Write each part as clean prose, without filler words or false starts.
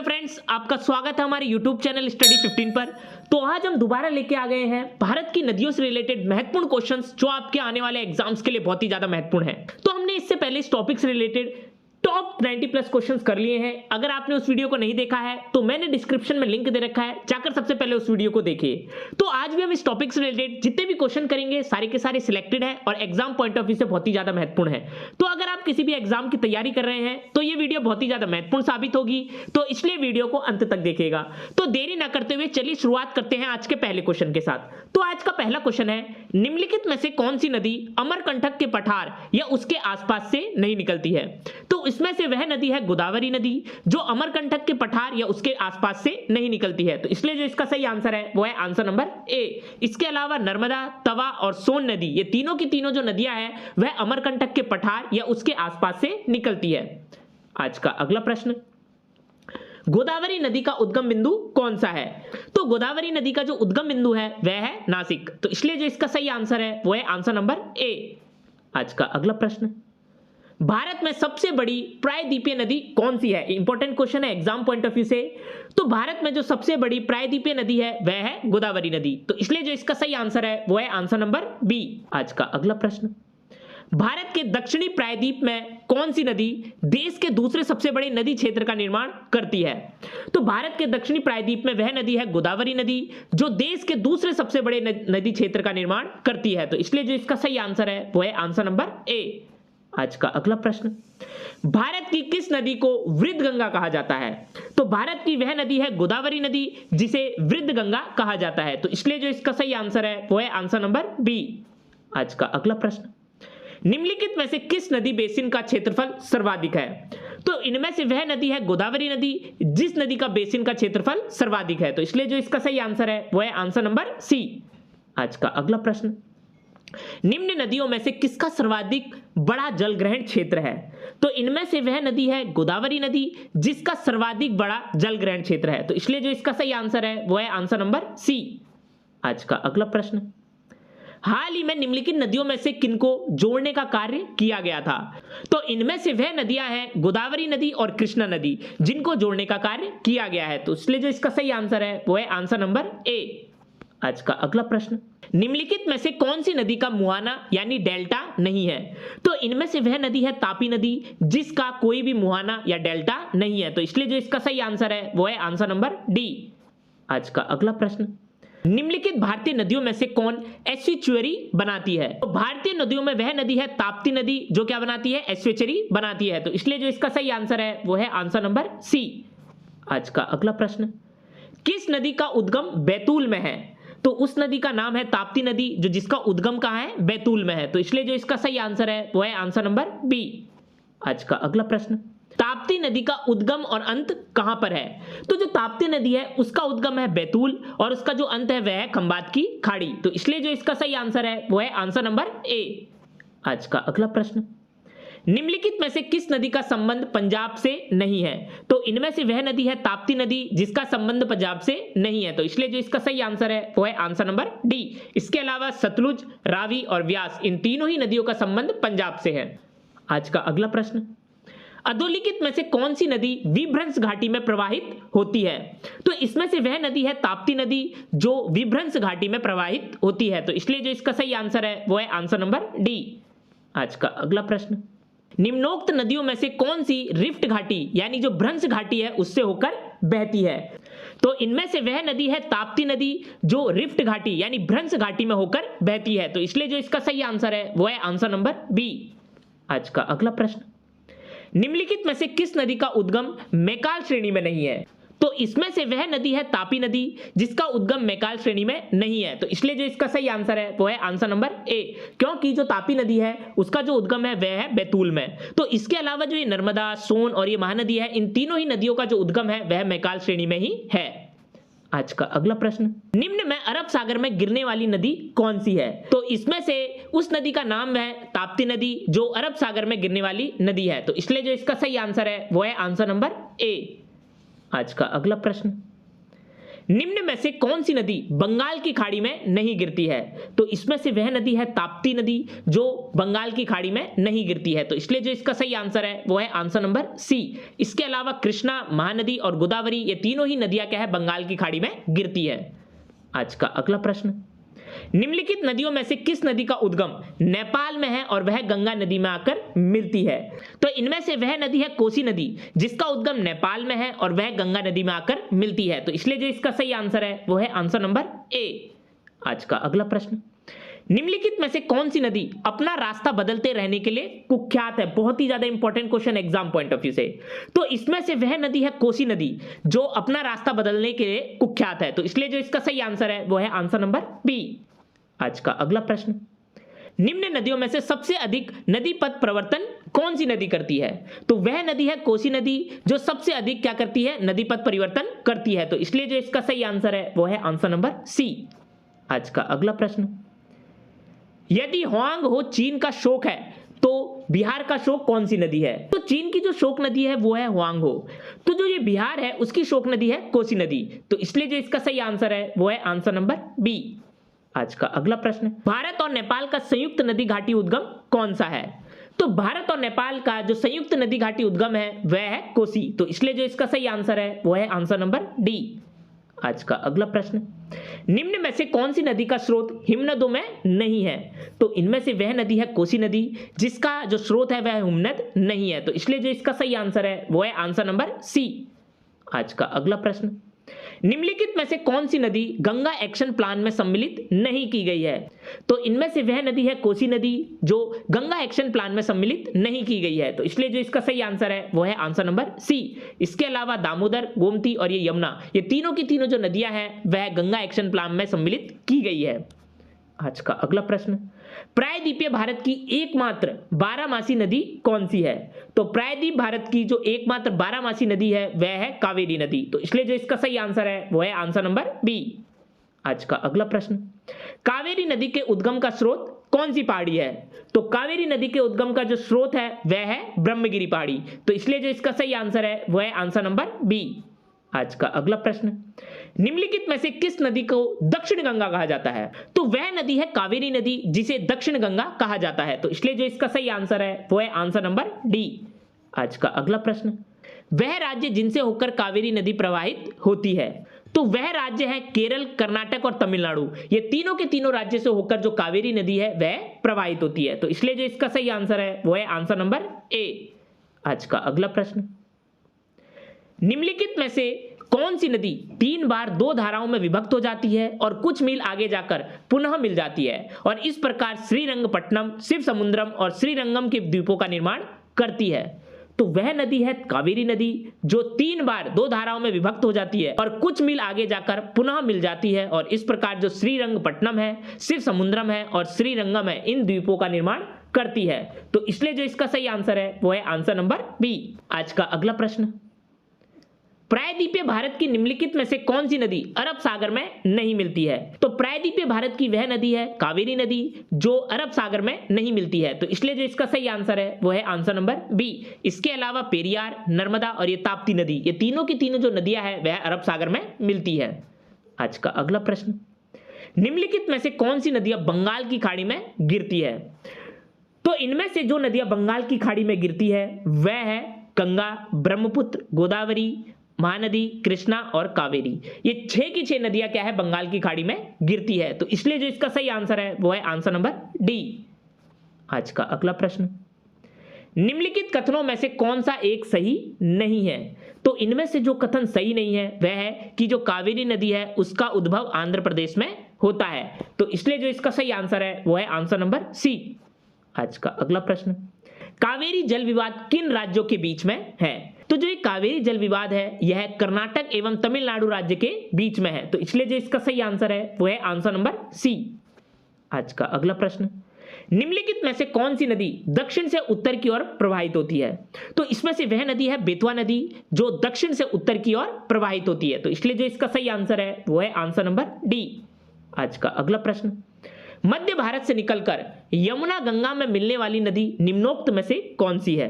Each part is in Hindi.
हेलो फ्रेंड्स, आपका स्वागत है हमारे यूट्यूब चैनल स्टडी 15 पर। तो आज हम दोबारा लेके आ गए हैं भारत की नदियों से रिलेटेड महत्वपूर्ण क्वेश्चंस जो आपके आने वाले एग्जाम्स के लिए बहुत ही ज्यादा महत्वपूर्ण है। तो हमने इससे पहले इस टॉपिक से रिलेटेड टॉप 90 प्लस क्वेश्चंस कर लिए हैं। अगर आपने उस वीडियो को नहीं देखा है तो मैंने डिस्क्रिप्शन में लिंक दे रखा है, जाकर सबसे पहले उस वीडियो को देखिए। तो आज भी हम इस टॉपिक से रिलेटेड जितने भी क्वेश्चन करेंगे सारे के सारे सिलेक्टेड है और एग्जाम पॉइंट ऑफ व्यू से बहुत ही ज्यादा महत्वपूर्ण है। तो अगर आप किसी भी एग्जाम की तैयारी कर रहे हैं तो ये वीडियो बहुत ही ज्यादा महत्वपूर्ण साबित होगी, तो इसलिए वीडियो को अंत तक देखिएगा। तो देरी ना करते हुए चलिए शुरुआत करते हैं आज के पहले क्वेश्चन के साथ। तो आज का पहला क्वेश्चन है, निम्नलिखित में से कौन सी नदी अमरकंटक के पठार या उसके आसपास से नहीं निकलती है? तो इसमें से वह नदी है गोदावरी नदी जो अमरकंटक के पठार या उसके आसपास से नहीं निकलती है। तो इसलिए जो इसका सही आंसर है वो है आंसर नंबर ए। इसके अलावा नर्मदा, तवा और सोन नदी, ये तीनों की तीनों जो नदियां हैं वह अमरकंटक के पठार या उसके आसपास से निकलती है। आज का अगला प्रश्न, गोदावरी नदी का उद्गम बिंदु कौन सा है? तो गोदावरी नदी का जो उद्गम बिंदु है वह है नासिक। तो इसलिए जो इसका सही आंसर है वो है आंसर नंबर ए। आज का अगला प्रश्न, भारत में सबसे बड़ी प्रायद्वीपीय नदी कौन सी है? इंपॉर्टेंट क्वेश्चन है एग्जाम पॉइंट ऑफ व्यू से। तो भारत में जो सबसे बड़ी प्रायद्वीपीय नदी है वह है गोदावरी नदी। तो इसलिए जो इसका सही आंसर है वो है आंसर नंबर बी। आज का अगला प्रश्न, भारत के दक्षिणी प्रायद्वीप में कौन सी नदी देश के दूसरे सबसे बड़े नदी क्षेत्र का निर्माण करती है? तो भारत के दक्षिणी प्रायद्वीप में वह नदी है गोदावरी नदी जो देश के दूसरे सबसे बड़े नदी क्षेत्र का निर्माण करती है। तो इसलिए जो इसका सही आंसर है वो है आंसर नंबर ए। आज का अगला प्रश्न, भारत की किस नदी को वृद्ध गंगा कहा जाता है? तो भारत की वह नदी है गोदावरी नदी जिसे वृद्ध गंगा कहा जाता है। तो इसलिए जो इसका सही आंसर है वो है आंसर नंबर बी। आज का अगला प्रश्न, निम्नलिखित में से किस नदी बेसिन का क्षेत्रफल सर्वाधिक है? तो इनमें से वह नदी है गोदावरी नदी जिस नदी का बेसिन का क्षेत्रफल सर्वाधिक है। तो इसलिए जो इसका सही आंसर है वो है आंसर नंबर सी। आज का अगला प्रश्न, निम्न नदियों में से किसका सर्वाधिक बड़ा जल ग्रहण क्षेत्र है? तो इनमें से वह नदी है गोदावरी नदी जिसका सर्वाधिक बड़ा जल ग्रहण क्षेत्र है। तो इसलिए जो इसका सही आंसर है वो है आंसर नंबर सी। आज का अगला प्रश्न, हाल ही में निम्नलिखित नदियों में से किनको जोड़ने का कार्य किया गया था? तो इनमें से वह नदियां हैं गोदावरी नदी और कृष्णा नदी जिनको जोड़ने का कार्य किया गया है। तो इसलिए जो इसका सही आंसर है वो है आंसर नंबर ए। आज का अगला प्रश्न, निम्नलिखित में से कौन सी नदी का मुहाना यानी डेल्टा नहीं है? तो इनमें से वह नदी है तापी नदी जिसका कोई भी मुहाना या डेल्टा नहीं है। तो इसलिए जो इसका सही आंसर है वो है आंसर नंबर डी। आज का अगला प्रश्न, निम्नलिखित भारतीय नदियों में से कौन एस्चुअरी बनाती है? तो भारतीय नदियों में वह नदी है ताप्ती नदी जो क्या बनाती है? एस्चुअरी बनाती है। तो इसलिए जो इसका सही आंसर है वो है आंसर नंबर सी। आज का अगला प्रश्न, किस नदी का उद्गम बैतूल में है? तो उस नदी का नाम है ताप्ती नदी जो जिसका उद्गम कहां है? बैतूल में है। तो इसलिए जो इसका सही आंसर है वो है आंसर नंबर बी। आज का अगला प्रश्न, ताप्ती नदी का उद्गम और अंत कहां पर है? तो जो ताप्ती नदी है उसका उद्गम है बैतूल और उसका जो अंत है वह है खंबात की खाड़ी। तो इसलिए जो इसका सही आंसर है वो है आंसर नंबर ए। आज का अगला प्रश्न, निम्नलिखित में से किस नदी का संबंध पंजाब से नहीं है? तो इनमें से वह नदी है ताप्ती नदी जिसका संबंध पंजाब से नहीं है। तो इसलिए जो इसका सही आंसर है वो है आंसर नंबर डी। इसके अलावा सतलुज, रावी और व्यास इन तीनों ही नदियों का संबंध पंजाब से है। आज का अगला प्रश्न, अधोलिखित में से कौन सी नदी विभ्रंश घाटी में प्रवाहित होती है? तो इसमें से वह नदी है ताप्ती नदी जो विभ्रंश घाटी में प्रवाहित होती है। तो इसलिए जो इसका सही आंसर है वो है आंसर नंबर डी। आज का अगला प्रश्न, निम्नोक्त नदियों में से कौन सी रिफ्ट घाटी यानी जो भ्रंश घाटी है उससे होकर बहती है? तो इनमें से वह नदी है ताप्ती नदी जो रिफ्ट घाटी यानी भ्रंश घाटी में होकर बहती है। तो इसलिए जो इसका सही आंसर है वो है आंसर नंबर बी। आज का अगला प्रश्न, निम्नलिखित में से किस नदी का उद्गम मैकाल श्रेणी में नहीं है? तो इसमें से वह नदी है तापी नदी जिसका उद्गम मैकाल श्रेणी में नहीं है। तो इसलिए जो इसका सही आंसर है वो है आंसर नंबर ए, क्योंकि जो तापी नदी है उसका जो उद्गम है वह है बैतूल में। तो इसके अलावा जो ये नर्मदा, सोन और ये महानदी है इन तीनों ही नदियों का जो उद्गम है वह मैकाल श्रेणी में ही है। आज का अगला प्रश्न, निम्न में अरब सागर में गिरने वाली नदी कौन सी है? तो इसमें से उस नदी का नाम है ताप्ती नदी जो अरब सागर में गिरने वाली नदी है। तो इसलिए जो इसका सही आंसर है वो है आंसर नंबर ए। आज का अगला प्रश्न, निम्न में से कौन सी नदी बंगाल की खाड़ी में नहीं गिरती है? तो इसमें से वह नदी है ताप्ती नदी जो बंगाल की खाड़ी में नहीं गिरती है। तो इसलिए जो इसका सही आंसर है वो है आंसर नंबर सी। इसके अलावा कृष्णा, महानदी और गोदावरी ये तीनों ही नदियां क्या है बंगाल की खाड़ी में गिरती है। आज का अगला प्रश्न, निम्नलिखित नदियों में से किस नदी का उद्गम नेपाल में है और वह गंगा नदी में आकर मिलती है? तो इनमें से वह नदी है कोसी नदी जिसका उद्गम नेपाल में है और वह गंगा नदी में आकर मिलती है। तो इसलिए जो इसका सही आंसर है वो है आंसर नंबर ए। आज का अगला प्रश्न, निम्नलिखित में से कौन सी नदी अपना रास्ता बदलते रहने के लिए कुख्यात है? बहुत ही ज्यादा important question exam point of view से। तो इसमें से वह नदी है कोसी नदी जो अपना रास्ता बदलने के लिए कुख्यात है। तो इसलिए जो इसका सही आंसर है वो है आंसर नंबर बी। आज का अगला प्रश्न, निम्न नदियों में से सबसे अधिक नदी पथ परिवर्तन कौन सी नदी करती है? तो वह नदी है कोसी नदी जो सबसे अधिक क्या करती है नदी पथ परिवर्तन करती है। तो इसलिए जो इसका सही आंसर है वो है आंसर नंबर सी। आज का अगला प्रश्न, यदि हुआंग हो चीन का शोक है तो बिहार का शोक कौन सी नदी है? तो चीन की जो शोक नदी है वो है हुआंग हो, तो जो ये बिहार है उसकी शोक नदी है कोसी नदी। तो इसलिए जो इसका सही आंसर है वो है आंसर नंबर बी। आज का अगला प्रश्न, भारत और नेपाल का संयुक्त नदी घाटी उद्गम कौन सा है? तो भारत और नेपाल का जो संयुक्त नदी घाटी उद्गम है वह है कोसी। तो इसलिए जो इसका सही आंसर है वो है आंसर नंबर डी। आज का अगला प्रश्न, निम्न में से कौन सी नदी का स्रोत हिमनदों में नहीं है? तो इनमें से वह नदी है कोसी नदी जिसका जो स्रोत है वह हिमनद नहीं है। तो इसलिए जो इसका सही आंसर है वो है आंसर नंबर सी। आज का अगला प्रश्न, निम्नलिखित में से कौन सी नदी गंगा एक्शन प्लान में सम्मिलित नहीं की गई है? तो इनमें से वह नदी है कोसी नदी जो गंगा एक्शन प्लान में सम्मिलित नहीं की गई है। तो इसलिए जो इसका सही आंसर है वो है आंसर नंबर सी। इसके अलावा दामोदर, गोमती और ये यमुना ये तीनों की तीनों जो नदियां हैं वह गंगा एक्शन प्लान में सम्मिलित की गई है। आज का अगला प्रश्न, प्रायद्वीपीय भारत की एकमात्र बारहमासी नदी कौन सी है? तो प्रायद्वीप भारत की जो एकमात्र बारहमासी नदी है वह है कावेरी नदी। तो इसलिए जो इसका सही आंसर है वो है आंसर नंबर बी। आज का अगला प्रश्न, कावेरी नदी के उद्गम का स्रोत कौन सी पहाड़ी है? तो कावेरी नदी के उद्गम का जो स्रोत है वह है ब्रह्मगिरी पहाड़ी। तो इसलिए जो इसका सही आंसर है वह है आंसर नंबर बी। आज का अगला प्रश्न, निम्नलिखित में से किस नदी को दक्षिण गंगा कहा जाता है? तो वह नदी है कावेरी नदी जिसे दक्षिण गंगा कहा जाता है। तो इसलिए जो इसका सही आंसर है वो है आंसर नंबर डी। आज का अगला प्रश्न, वह राज्य जिनसे होकर कावेरी नदी प्रवाहित होती है? तो वह राज्य है केरल, कर्नाटक और तमिलनाडु। ये तीनों के तीनों राज्य से होकर जो कावेरी नदी है वह प्रवाहित होती है। तो इसलिए जो इसका सही आंसर है वो है आंसर नंबर ए। आज का अगला प्रश्न, निम्नलिखित में से कौन सी नदी 3 बार 2 धाराओं में विभक्त हो जाती है और कुछ मील आगे जाकर पुनः मिल जाती है और इस प्रकार श्रीरंगपट्टनम, शिवसमुद्रम और श्रीरंगम के द्वीपों का निर्माण करती है? तो वह नदी है कावेरी नदी जो 3 बार 2 धाराओं में विभक्त हो जाती है और कुछ मील आगे जाकर पुनः मिल जाती है और इस प्रकार जो श्रीरंगपट्टनम है, शिवसमुद्रम है और श्रीरंगम है इन द्वीपों का निर्माण करती है। तो इसलिए जो इसका सही आंसर है वो है आंसर नंबर बी। आज का अगला प्रश्न, प्रायद्वीपीय भारत की निम्नलिखित में से कौन सी नदी अरब सागर में नहीं मिलती है? तो प्रायद्वीपीय भारत की वह नदी है कावेरी नदी जो अरब सागर में नहीं मिलती है। तो इसलिए जो इसका सही आंसर है वो है आंसर नंबर बी। इसके अलावा पेरियार, नर्मदा और ये ताप्ती नदी ये तीनों की तीनों जो नदियां हैं वह अरब सागर में मिलती है। आज का अगला प्रश्न, निम्नलिखित में से कौन सी नदियां बंगाल की खाड़ी में गिरती है? तो इनमें से जो नदियां बंगाल की खाड़ी में गिरती है वह है गंगा, ब्रह्मपुत्र, गोदावरी, महानदी, कृष्णा और कावेरी। ये 6 की 6 नदियां क्या है बंगाल की खाड़ी में गिरती है। तो इसलिए जो इसका सही आंसर है वो है आंसर नंबर डी। आज का अगला प्रश्न, निम्नलिखित कथनों में से कौन सा एक सही नहीं है? तो इनमें से जो कथन सही नहीं है वह है कि जो कावेरी नदी है उसका उद्भव आंध्र प्रदेश में होता है। तो इसलिए जो इसका सही आंसर है वो है आंसर नंबर सी। आज का अगला प्रश्न, कावेरी जल विवाद किन राज्यों के बीच में है? तो जो ये कावेरी जल विवाद है यह कर्नाटक एवं तमिलनाडु राज्य के बीच में है। तो इसलिए जो इसका सही आंसर है वो है आंसर नंबर सी। आज का अगला प्रश्न, निम्नलिखित में से कौन सी नदी दक्षिण से उत्तर की ओर प्रवाहित होती है? तो इसमें से वह नदी है बेतवा नदी जो दक्षिण से उत्तर की ओर प्रवाहित होती है। तो इसलिए जो इसका सही आंसर है वो है आंसर नंबर डी। आज का अगला प्रश्न, मध्य भारत से निकलकर यमुना गंगा में मिलने वाली नदी निम्नोक्त में से कौन सी है?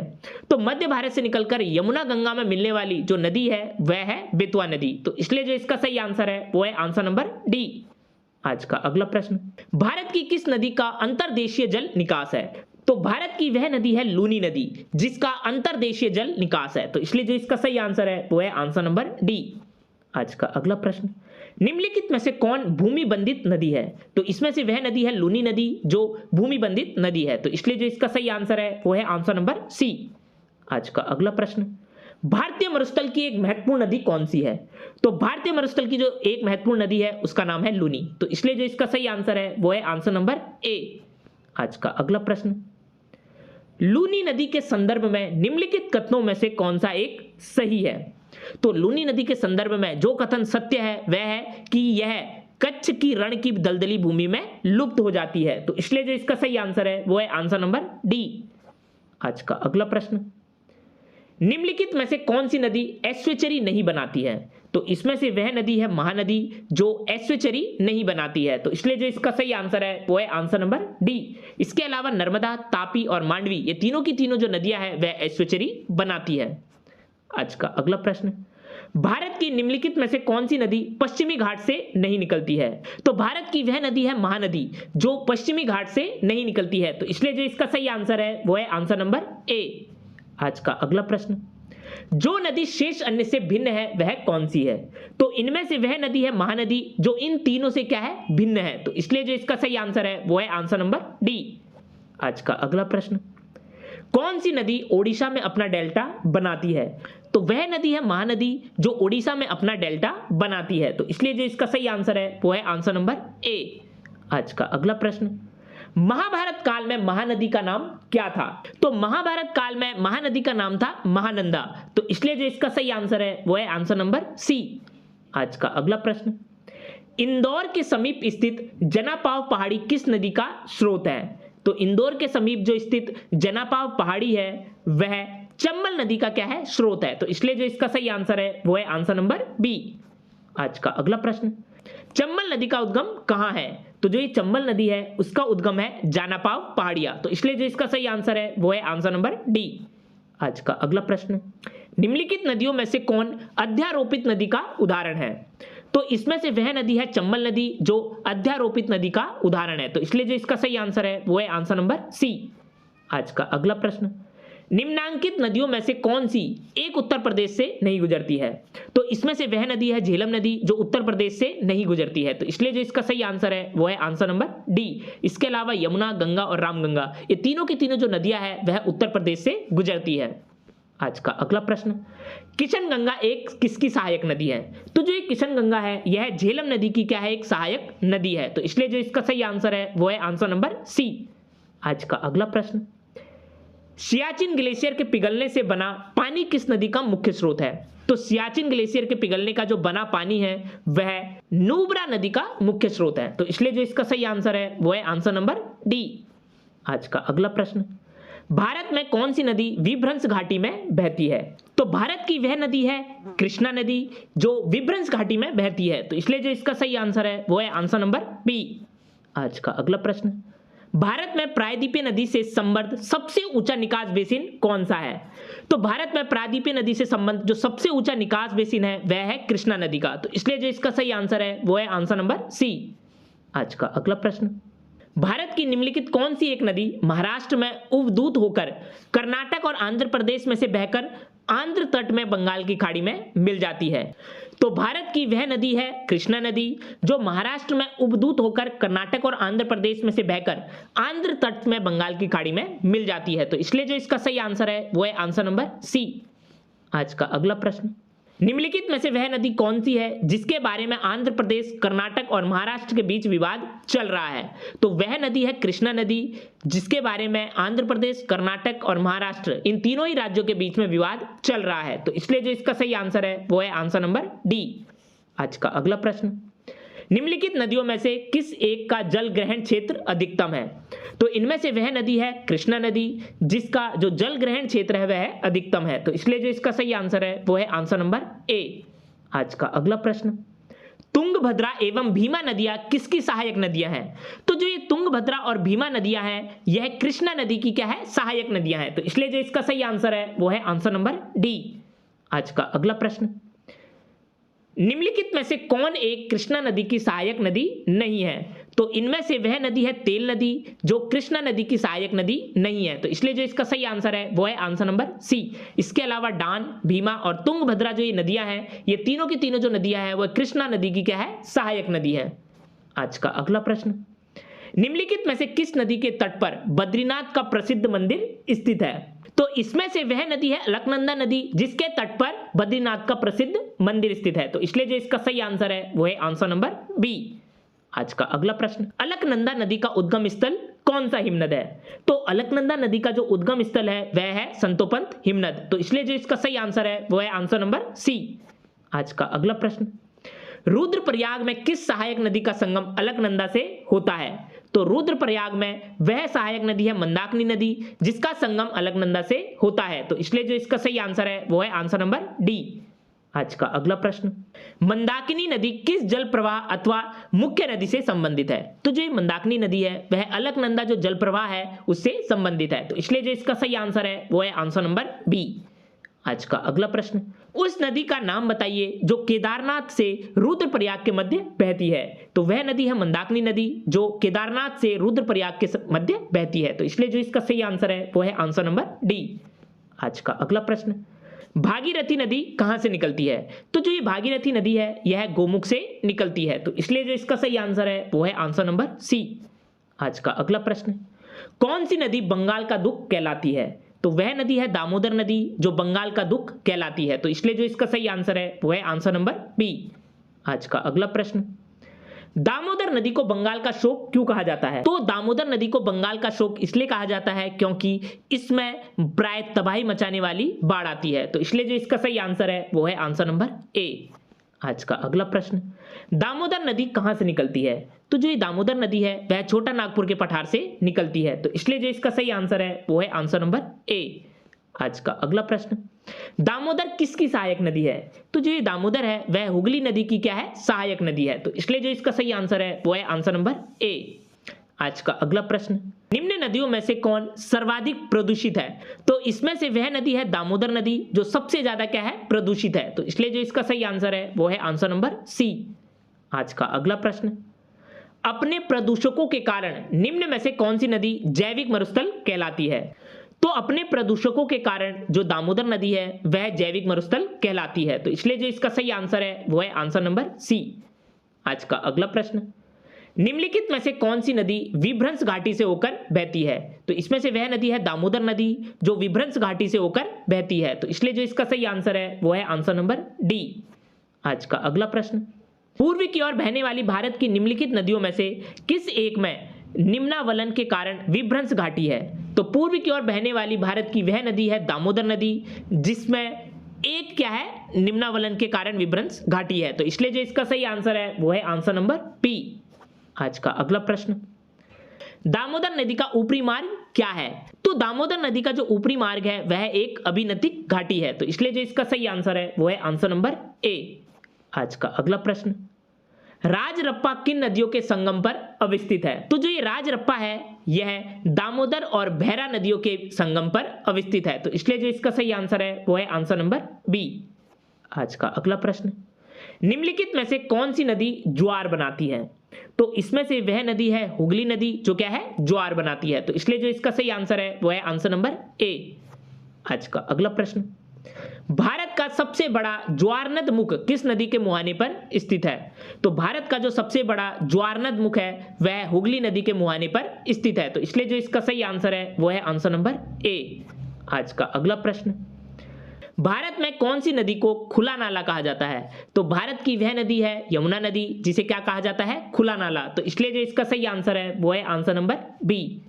तो मध्य भारत से निकलकर यमुना गंगा में मिलने वाली जो नदी है वह है बेतवा नदी। तो इसलिए जो इसका सही आंसर है वो है आंसर नंबर डी। आज का अगला प्रश्न, भारत की किस नदी का अंतर्देशीय जल निकास है? तो भारत की वह नदी है लूनी नदी जिसका अंतर्देशीय जल निकास है। तो इसलिए जो इसका सही आंसर है वो है आंसर नंबर डी। आज का अगला प्रश्न, निम्नलिखित में से कौन भूमि बंधित नदी है? तो इसमें से वह नदी है लूनी नदी जो भूमि बंधित नदी है। तो इसलिए जो इसका सही आंसर है वो है आंसर नंबर सी। आज का अगला प्रश्न, भारतीय मरुस्थल की एक महत्वपूर्ण नदी कौन सी है? तो भारतीय मरुस्थल की जो एक महत्वपूर्ण नदी है उसका नाम है लूनी। तो इसलिए जो इसका सही आंसर है वो है आंसर नंबर ए। आज का अगला प्रश्न, लूनी नदी के संदर्भ में निम्नलिखित कथनों में से कौन सा एक सही है? तो लूनी नदी के संदर्भ में जो कथन सत्य है वह है कि यह कच्छ की रण की दलदली भूमि में लुप्त हो जाती है। तो इसलिए जो इसका सही आंसर है वो है आंसर नंबर डी। आज का अगला प्रश्न, निम्नलिखित में से कौन सी नदी एस्वेचरी नहीं बनाती है? तो इसमें से वह नदी है महानदी जो एस्वेचरी नहीं बनाती है। तो इसलिए जो इसका सही आंसर है वो है आंसर नंबर डी। इसके अलावा नर्मदा, तापी और मांडवी ये तीनों की तीनों जो नदियां हैं वह एस्वेचरी बनाती है। आज का अगला प्रश्न, भारत की निम्नलिखित में से कौन सी नदी पश्चिमी घाट से नहीं निकलती है? तो भारत की वह नदी है महानदी जो पश्चिमी घाट से नहीं निकलती है। तो इसलिए जो इसका सही आंसर है वो है आंसर नंबर ए। आज का अगला प्रश्न, जो नदी शेष अन्य से भिन्न है वह कौन सी है? तो इनमें से वह नदी है महानदी जो इन तीनों से क्या है, भिन्न है। तो इसलिए जो इसका सही आंसर है वो है आंसर नंबर डी। आज का अगला प्रश्न, कौन सी नदी ओडिशा में अपना डेल्टा बनाती है? तो वह नदी है महानदी जो ओडिशा में अपना डेल्टा बनाती है। तो इसलिए जो इसका सही आंसर है वो है आंसर नंबर ए। आज का अगला प्रश्न, महाभारत काल में महानदी का नाम क्या था? तो महाभारत काल में महानदी का नाम था महानंदा। तो इसलिए जो इसका सही आंसर है वो है आंसर नंबर सी। आज का अगला प्रश्न, इंदौर के समीप स्थित जनापाव पहाड़ी किस नदी का स्रोत है? तो इंदौर के समीप जो स्थित जनापाव पहाड़ी है वह चंबल नदी का क्या है, स्रोत है। तो इसलिए जो इसका सही आंसर है वो है आंसर नंबर बी। आज का अगला प्रश्न, चंबल नदी का उद्गम कहां है? तो जो ये चंबल नदी है उसका उद्गम है जानापाव पहाड़िया। तो इसलिए जो इसका सही आंसर है वो है आंसर नंबर डी। आज का अगला प्रश्न, निम्नलिखित नदियों में से कौन अध्यारोपित नदी का उदाहरण है? तो इसमें से वह नदी है चंबल नदी जो अध्यारोपित नदी का उदाहरण है। तो इसलिए जो इसका सही आंसर है वो है आंसर नंबर सी। आज का अगला प्रश्न, निम्नांकित नदियों में से कौन सी एक उत्तर प्रदेश से नहीं गुजरती है? तो इसमें से वह नदी है झेलम नदी जो उत्तर प्रदेश से नहीं गुजरती है। तो इसलिए जो इसका सही आंसर है वो है आंसर नंबर डी। इसके अलावा यमुना, गंगा और रामगंगा ये तीनों की तीनों जो नदियां हैं वह उत्तर प्रदेश से गुजरती है। आज का अगला प्रश्न, किशन गंगा एक किसकी सहायक नदी है? तो जो ये किशन गंगा है यह झेलम नदी की क्या है, एक सहायक नदी है। तो इसलिए जो इसका सही आंसर है वो है आंसर नंबर सी। आज का अगला प्रश्न, सियाचिन ग्लेशियर के पिघलने से बना पानी किस नदी का मुख्य स्रोत है? तो सियाचिन ग्लेशियर के पिघलने का जो बना पानी है वह नुब्रा नदी का मुख्य स्रोत है। तो इसलिए जो इसका सही आंसर है वो है आंसर नंबर डी। आज का अगला प्रश्न, भारत में कौन सी नदी विभ्रंश घाटी में बहती है? तो भारत की वह नदी है कृष्णा नदी जो विभ्रंश घाटी में बहती है। तो इसलिए जो इसका सही आंसर है वो है आंसर नंबर बी। आज का अगला प्रश्न, भारत में प्रायद्वीपीय नदी से संबद्ध सबसे ऊंचा निकास बेसिन कौन सा है? तो भारत में प्रायद्वीपीय नदी से संबंधित जो सबसे ऊंचा निकास बेसिन है वह है कृष्णा नदी का। तो इसलिए जो इसका सही आंसर है वो है आंसर नंबर सी। आज का अगला प्रश्न, भारत की निम्नलिखित कौन सी एक नदी महाराष्ट्र में उद्भूत होकर कर्नाटक और आंध्र प्रदेश में से बहकर आंध्र तट में बंगाल की खाड़ी में मिल जाती है? तो भारत की वह नदी है कृष्णा नदी जो महाराष्ट्र में उद्भूत होकर कर्नाटक और आंध्र प्रदेश में से बहकर आंध्र तट में बंगाल की खाड़ी में मिल जाती है। तो इसलिए जो इसका सही आंसर है वो है आंसर नंबर सी। आज का अगला प्रश्न, निम्नलिखित में से वह नदी कौन सी है जिसके बारे में आंध्र प्रदेश, कर्नाटक और महाराष्ट्र के बीच विवाद चल रहा है? तो वह नदी है कृष्णा नदी जिसके बारे में आंध्र प्रदेश, कर्नाटक और महाराष्ट्र इन तीनों ही राज्यों के बीच में विवाद चल रहा है। तो इसलिए जो इसका सही आंसर है वो है आंसर नंबर डी। आज का अगला प्रश्न, निम्नलिखित नदियों में से किस एक का जल ग्रहण क्षेत्र अधिकतम है? तो इनमें से वह नदी है कृष्णा नदी जिसका जो जल ग्रहण क्षेत्र है वह अधिकतम है। तो इसलिए जो इसका सही आंसर है वो है आंसर नंबर ए। आज का अगला प्रश्न, तुंगभद्रा एवं भीमा नदियां किसकी सहायक नदियां हैं? तो जो ये तुंगभद्रा और भीमा नदियां हैं यह कृष्णा नदी की क्या है? सहायक नदियां हैं। तो इसलिए जो इसका सही आंसर है वो है आंसर नंबर डी। आज का अगला प्रश्न, निम्नलिखित में से कौन एक कृष्णा नदी की सहायक नदी नहीं है? तो इनमें से वह नदी है तेल नदी जो कृष्णा नदी की सहायक नदी नहीं है। तो इसलिए जो इसका सही आंसर है वो है आंसर नंबर सी। इसके अलावा डान, भीमा और तुंगभद्रा जो ये नदियां हैं ये तीनों की तीनों जो नदियां हैं वो कृष्णा नदी की क्या है? सहायक नदी है। आज का अगला प्रश्न, निम्नलिखित में से किस नदी के तट पर बद्रीनाथ का प्रसिद्ध मंदिर स्थित है? तो इसमें से वह नदी है अलकनंदा नदी जिसके तट पर बद्रीनाथ का प्रसिद्ध मंदिर स्थित है। तो इसलिए जो इसका सही आंसर है वो है आंसर नंबर बी। आज का अगला प्रश्न, अलकनंदा नदी का उद्गम स्थल कौन सा हिमनद है? तो अलकनंदा नदी का जो उद्गम स्थल है वह है संतोपंत हिमनद। तो इसलिए जो इसका सही आंसर है वो है आंसर नंबर सी। आज का अगला प्रश्न, रुद्रप्रयाग में किस सहायक नदी का संगम अलकनंदा से होता है? तो रुद्रप्रयाग में वह सहायक नदी है मंदाकिनी नदी जिसका संगम अलकनंदा से होता है। तो इसलिए जो इसका सही आंसर है वो है आंसर नंबर डी। आज का अगला प्रश्न, मंदाकिनी नदी किस जल प्रवाह अथवा मुख्य नदी से संबंधित है? तो जो ये मंदाकिनी नदी है वह अलकनंदा जो जल प्रवाह है उससे संबंधित है। तो इसलिए जो इसका सही आंसर है वो है आंसर नंबर बी। आज का अगला प्रश्न, उस नदी का नाम बताइए जो केदारनाथ से रुद्रप्रयाग के मध्य बहती है। तो वह नदी है मंदाकिनी नदी जो केदारनाथ से रुद्रप्रयाग के मध्य बहती है। तो इसलिए जो इसका सही आंसर है वो है आंसर नंबर डी। आज का अगला प्रश्न, भागीरथी नदी कहां से निकलती है? तो जो ये भागीरथी नदी है यह गोमुख से निकलती है। तो इसलिए जो इसका सही आंसर है वो है आंसर नंबर सी। आज का अगला प्रश्न, कौन सी नदी बंगाल का दुख कहलाती है? तो वह नदी है दामोदर नदी जो बंगाल का दुख कहलाती है। तो इसलिए जो इसका सही आंसर है वो है आंसर नंबर बी। आज का अगला प्रश्न, दामोदर नदी को बंगाल का शोक क्यों कहा जाता है? तो दामोदर नदी को बंगाल का शोक इसलिए कहा जाता है क्योंकि इसमें प्राय तबाही मचाने वाली बाढ़ आती है। तो इसलिए जो इसका सही आंसर है वो है आंसर नंबर ए। आज का अगला प्रश्न, दामोदर नदी कहां से निकलती है? तो जो ये दामोदर नदी है वह छोटा नागपुर के पठार से निकलती है। तो इसलिए जो इसका सही आंसर है वो है आंसर नंबर ए। आज का अगला प्रश्न, दामोदर किसकी सहायक नदी है? तो जो ये दामोदर है वह हुगली नदी की क्या है? सहायक नदी है। तो इसलिए जो इसका सही आंसर है वो है आंसर नंबर ए। आज का अगला प्रश्न, निम्न नदियों में से कौन सर्वाधिक प्रदूषित है? तो इसमें से वह नदी है दामोदर नदी जो सबसे ज्यादा क्या है? प्रदूषित है। तो इसलिए जो इसका सही आंसर है वो है आंसर नंबर सी। आज का अगला प्रश्न, अपने प्रदूषकों के कारण निम्न में से कौन सी नदी जैविक मरुस्थल कहलाती है? तो अपने प्रदूषकों के कारण जो दामोदर नदी है वह जैविक मरुस्थल कहलाती है। तो इसलिए जो इसका सही आंसर है वो है आंसर नंबर सी। आज का अगला प्रश्न, निम्नलिखित में से कौन सी नदी विभ्रंश घाटी से होकर बहती है? तो इसमें से वह नदी है दामोदर नदी जो विभ्रंश घाटी से होकर बहती है। तो इसलिए जो इसका सही आंसर है वो है आंसर नंबर डी। आज का अगला प्रश्न, पूर्व की ओर बहने वाली भारत की निम्नलिखित नदियों में से किस एक में निम्नावलन के कारण विभ्रंश घाटी है? तो पूर्व की ओर बहने वाली भारत की वह नदी है दामोदर नदी जिसमें एक क्या है? निम्नावलन के कारण विभ्रंश घाटी है। तो इसलिए जो इसका सही आंसर है वो है आंसर नंबर बी। आज का अगला प्रश्न, दामोदर नदी का ऊपरी मार्ग क्या है? तो दामोदर नदी का जो ऊपरी मार्ग है वह एक अभिनतिक घाटी है। तो इसलिए जो इसका सही आंसर है वो है आंसर नंबर ए। आज का अगला प्रश्न, राजरप्पा किन नदियों के संगम पर अवस्थित है? तो जो ये राजरप्पा है यह दामोदर और भैरा नदियों के संगम पर अवस्थित है। तो इसलिए जो इसका सही आंसर है वो है आंसर नंबर बी। आज का अगला प्रश्न, निम्नलिखित में से कौन सी नदी ज्वार बनाती है? तो इसमें से वह नदी है हुगली नदी जो क्या है? ज्वार बनाती है। तो इसलिए जो इसका सही आंसर है वो है आंसर नंबर ए। आज का अगला प्रश्न, भारत का सबसे बड़ा ज्वारनद मुख किस नदी के मुहाने पर स्थित है? तो भारत का जो सबसे बड़ा ज्वारनद मुख है वह हुगली नदी के मुहाने पर स्थित है। तो इसलिए जो इसका सही आंसर है वो है आंसर नंबर ए। आज का अगला प्रश्न, भारत में कौन सी नदी को खुला नाला कहा जाता है? तो भारत की वह नदी है यमुना नदी जिसे क्या कहा जाता है? खुला नाला। तो इसलिए जो इसका सही आंसर है वो है आंसर नंबर बी।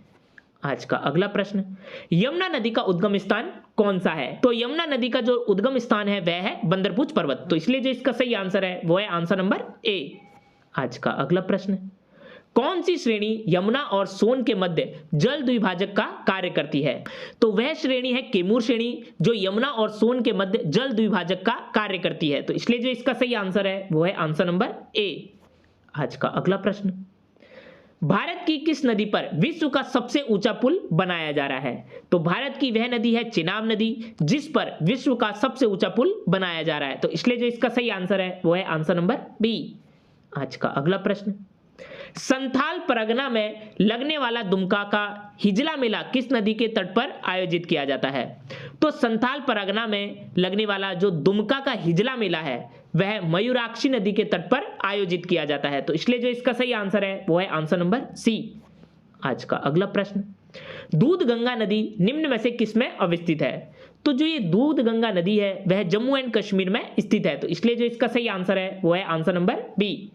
आज का अगला प्रश्न, यमुना नदी का उद्गम स्थान कौन सा है? तो यमुना नदी का जो उद्गम स्थान है वह है बंदरपूछ पर्वत। तो इसलिए जो इसका सही आंसर है वो है आंसर नंबर ए। आज का अगला प्रश्न, कौन सी श्रेणी यमुना और सोन के मध्य जल द्विभाजक का कार्य करती है? तो वह श्रेणी है कैमूर श्रेणी, जो यमुना और सोन के मध्य जल द्विभाजक का कार्य करती है। तो इसलिए जो इसका सही आंसर है वो है आंसर नंबर ए। आज का अगला प्रश्न, भारत की किस नदी पर विश्व का सबसे ऊंचा पुल बनाया जा रहा है? तो भारत की वह नदी है चेनाब नदी, जिस पर विश्व का सबसे ऊंचा पुल बनाया जा रहा है। तो इसलिए जो इसका सही आंसर है वो है आंसर नंबर बी। आज का अगला प्रश्न, संथाल परगना में लगने वाला दुमका का हिजला मेला किस नदी के तट पर आयोजित किया जाता है? तो संथाल परगना में लगने वाला जो दुमका का हिजला मेला है वह मयूराक्षी नदी के तट पर आयोजित किया जाता है। तो इसलिए जो इसका सही आंसर है वो है आंसर नंबर सी। आज का अगला प्रश्न, दूध गंगा नदी निम्न में से किस में अवस्थित है? तो जो ये दूध गंगा नदी है वह जम्मू एंड कश्मीर में स्थित है। तो इसलिए जो इसका सही आंसर है वो है आंसर नंबर बी।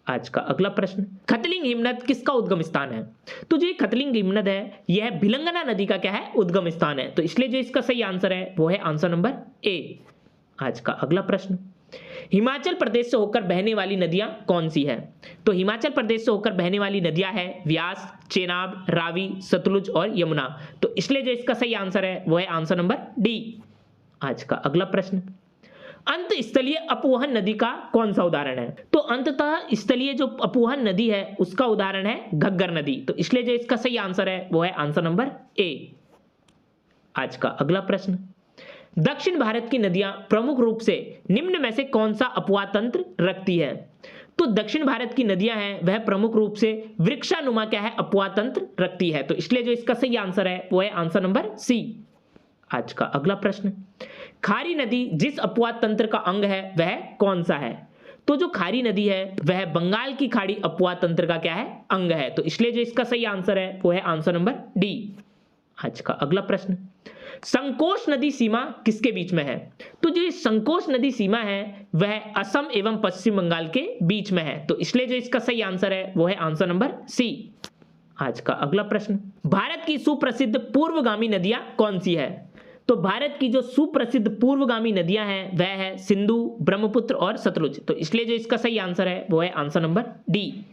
आज का अगला प्रश्न, खतलिंग हिमनद किसका उद्गम स्थान है? तो जो ये खतलिंग हिमनद है यह भिलंगना नदी का क्या है? उद्गम स्थान है। तो इसलिए जो इसका सही आंसर है वो है आंसर नंबर ए। आज का अगला प्रश्न, हिमाचल प्रदेश से होकर बहने वाली नदियां कौन सी है? तो हिमाचल प्रदेश से होकर बहने वाली नदियां हैं व्यास, चेनाब, रावी, सतलुज और यमुना। तो इसलिए जो इसका सही आंसर है वो है आंसर नंबर डी। आज का अगला प्रश्न, अंत स्थलीय अपवहन नदी का कौन सा उदाहरण है? तो अंततः स्थलीय जो अपवहन नदी है उसका उदाहरण है घग्गर नदी। तो इसलिए जो इसका सही आंसर है वो है आंसर नंबर ए। आज का अगला प्रश्न, दक्षिण भारत की नदियां प्रमुख रूप से निम्न में से कौन सा अपवाह तंत्र रखती है? तो दक्षिण भारत की नदियां हैं वह प्रमुख रूप से वृक्षानुमा क्या है? अपवाह तंत्र रखती है। तो इसलिए जो इसका सही आंसर है वो है आंसर नंबर सी। आज का अगला प्रश्न, खारी नदी जिस अपवाह तंत्र का अंग है वह कौन सा है? तो जो खारी नदी है वह बंगाल की खाड़ी अपवाह तंत्र का क्या है? अंग है। तो इसलिए जो इसका सही आंसर है वो है आंसर नंबर डी। आज का अगला प्रश्न, संकोश नदी सीमा किसके बीच में है? तो जो ये संकोश नदी सीमा है वह असम एवं पश्चिम बंगाल के बीच में है। तो इसलिए जो इसका सही आंसर है वो है आंसर नंबर सी। आज का अगला प्रश्न, भारत की सुप्रसिद्ध पूर्वगामी नदियां कौन सी है? तो भारत की जो सुप्रसिद्ध पूर्वगामी नदियां हैं वह है सिंधु, ब्रह्मपुत्र और सतलुज। तो इसलिए जो इसका सही आंसर है वो है आंसर नंबर डी।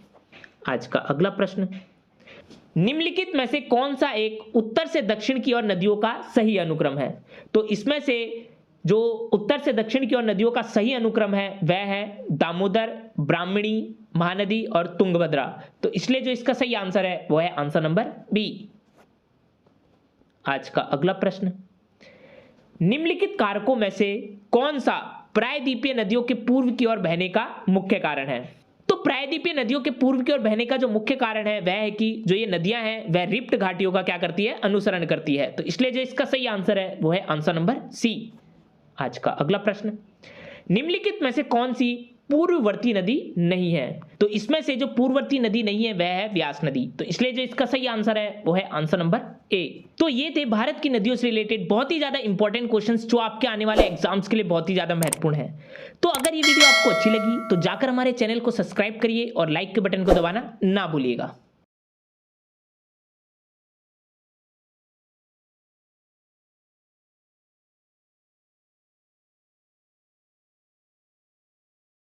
आज का अगला प्रश्न, निम्नलिखित में से कौन सा एक उत्तर से दक्षिण की ओर नदियों का सही अनुक्रम है? तो इसमें से जो उत्तर से दक्षिण की ओर नदियों का सही अनुक्रम है वह है दामोदर, ब्राह्मणी, महानदी और तुंगभद्रा। तो इसलिए जो इसका सही आंसर है वो है आंसर नंबर बी। आज का अगला प्रश्न, निम्नलिखित कारकों में से कौन सा प्रायद्वीपीय नदियों के पूर्व की ओर बहने का मुख्य कारण है? तो प्रायद्वीपीय नदियों के पूर्व की ओर बहने का जो मुख्य कारण है वह है कि जो ये नदियां हैं वह रिफ्ट घाटियों का क्या करती है? अनुसरण करती है। तो इसलिए जो इसका सही आंसर है वो है आंसर नंबर सी। आज का अगला प्रश्न, निम्नलिखित में से कौन सी पूर्ववर्ती नदी नहीं है? तो इसमें से जो पूर्ववर्ती नदी नहीं है वह है व्यास नदी। तो इसलिए जो इसका सही आंसर है वो है आंसर नंबर ए। तो ये थे भारत की नदियों से रिलेटेड बहुत ही ज्यादा इंपॉर्टेंट क्वेश्चंस जो आपके आने वाले एग्जाम्स के लिए बहुत ही ज्यादा महत्वपूर्ण है। तो अगर ये वीडियो आपको अच्छी लगी तो जाकर हमारे चैनल को सब्सक्राइब करिए और लाइक के बटन को दबाना ना भूलिएगा।